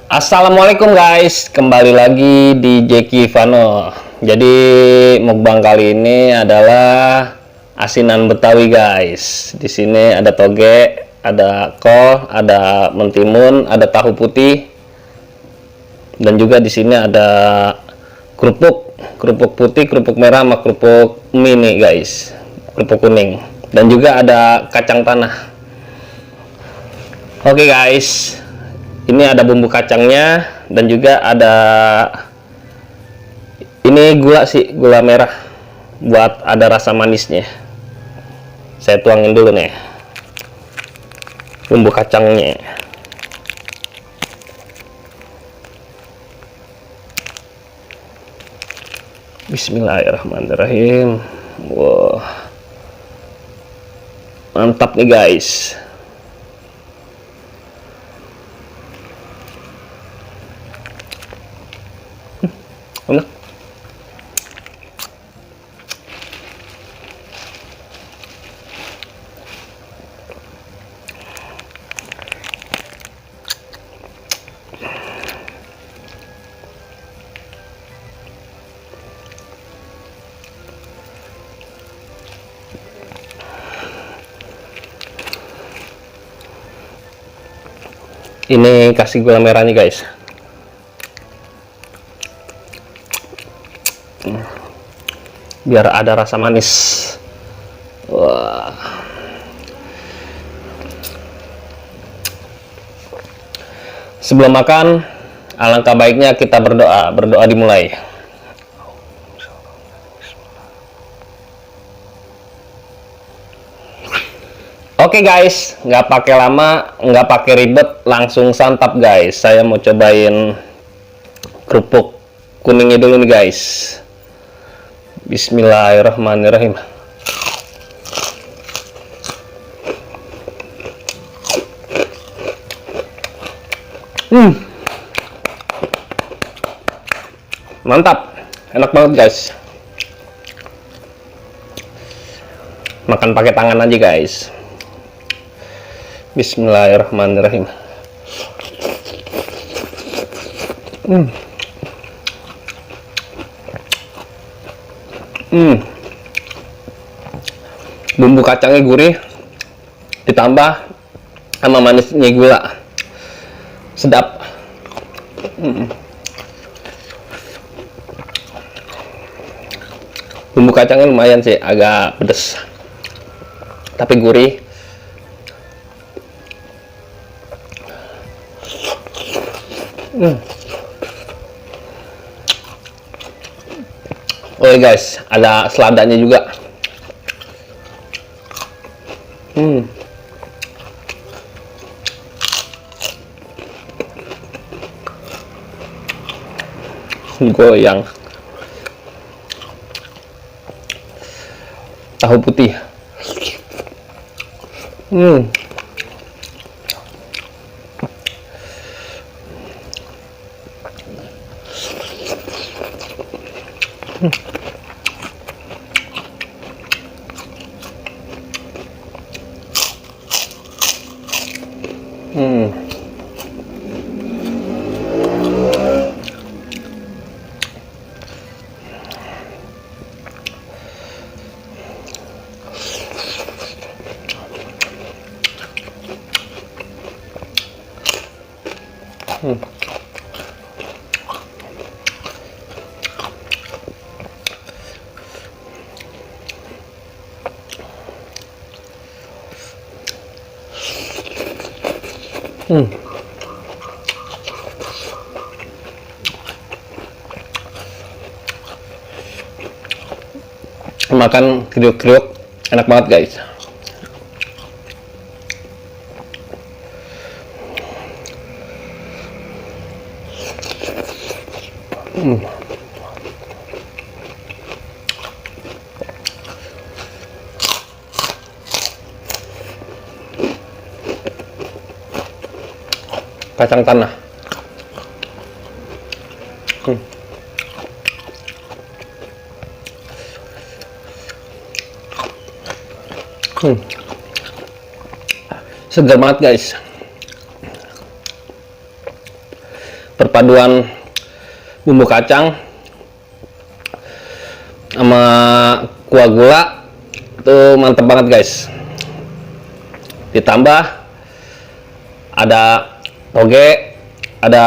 Assalamualaikum guys, kembali lagi di Jeki Vano. Jadi mukbang kali ini adalah asinan Betawi guys. Di sini ada toge, ada kol, ada mentimun, ada tahu putih, dan juga di sini ada kerupuk putih, kerupuk merah, sama kerupuk mie guys, kerupuk kuning, dan juga ada kacang tanah. Oke guys. Ini ada bumbu kacangnya dan juga ada ini gula merah buat ada rasa manisnya. Saya tuangin dulu nih bumbu kacangnya. Bismillahirrahmanirrahim. Wah, mantap nih guys. Enak. Ini kasih gula merahnya guys. Biar ada rasa manis. Wah. Sebelum makan, alangkah baiknya kita berdoa. Berdoa dimulai. Oke guys, nggak pakai lama, nggak pakai ribet, langsung santap guys. Saya mau cobain kerupuk kuningnya dulu nih guys. Bismillahirrahmanirrahim. Mantap, enak banget guys. Makan pakai tangan aja guys. Bismillahirrahmanirrahim. Bumbu kacangnya gurih, ditambah sama manisnya gula, sedap. Bumbu kacangnya lumayan sih, agak pedes, tapi gurih. Oke guys, ada seladanya juga. Goyang. Tahu putih. Makan kriuk-kriuk enak banget guys. Kacang tanah. Segar banget guys. perpaduan bumbu kacang sama kuah gula itu mantep banget guys. Ditambah ada toge, ada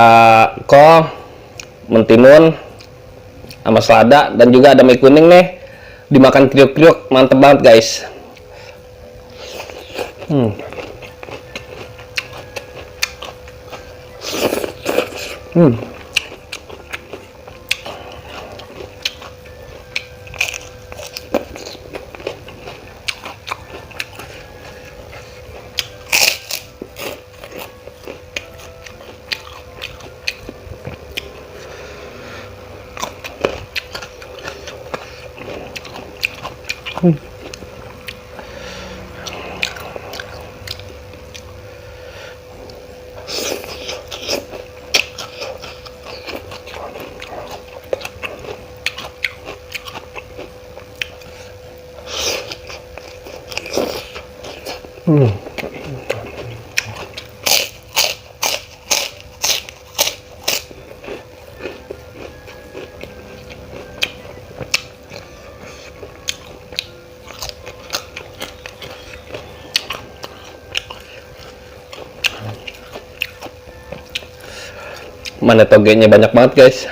kol, mentimun, sama selada, dan juga ada mie kuning nih. Dimakan kriuk-kriuk, mantep banget guys. Mana togenya banyak banget guys.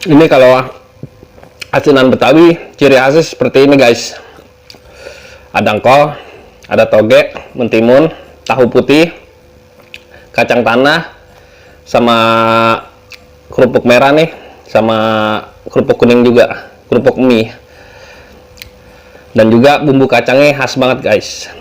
Ini kalau asinan Betawi ciri khasnya seperti ini guys. Ada kol, ada toge, mentimun, tahu putih, kacang tanah, sama kerupuk merah nih, sama kerupuk kuning juga, kerupuk mie. Dan juga bumbu kacangnya khas banget guys.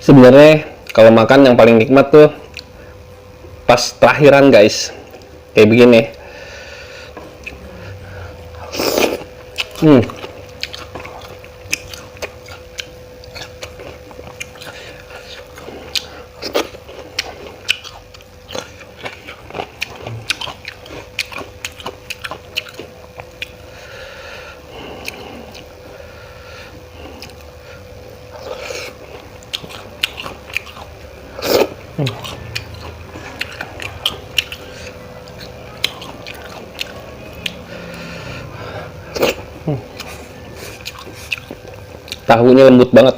Sebenarnya kalau makan yang paling nikmat tuh pas terakhiran guys, kayak begini. Tahunya lembut banget.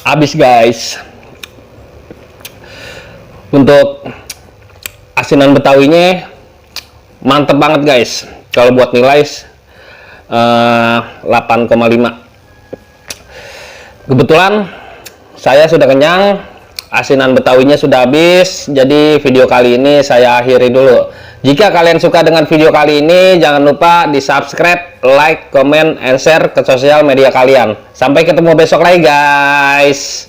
Habis guys. Untuk asinan betawinya mantep banget guys. Kalau buat nilai 8,5. Kebetulan saya sudah kenyang, asinan betawinya sudah habis. Jadi video kali ini saya akhiri dulu. Jika kalian suka dengan video kali ini, jangan lupa di subscribe, like, comment, and share ke sosial media kalian. Sampai ketemu besok lagi guys.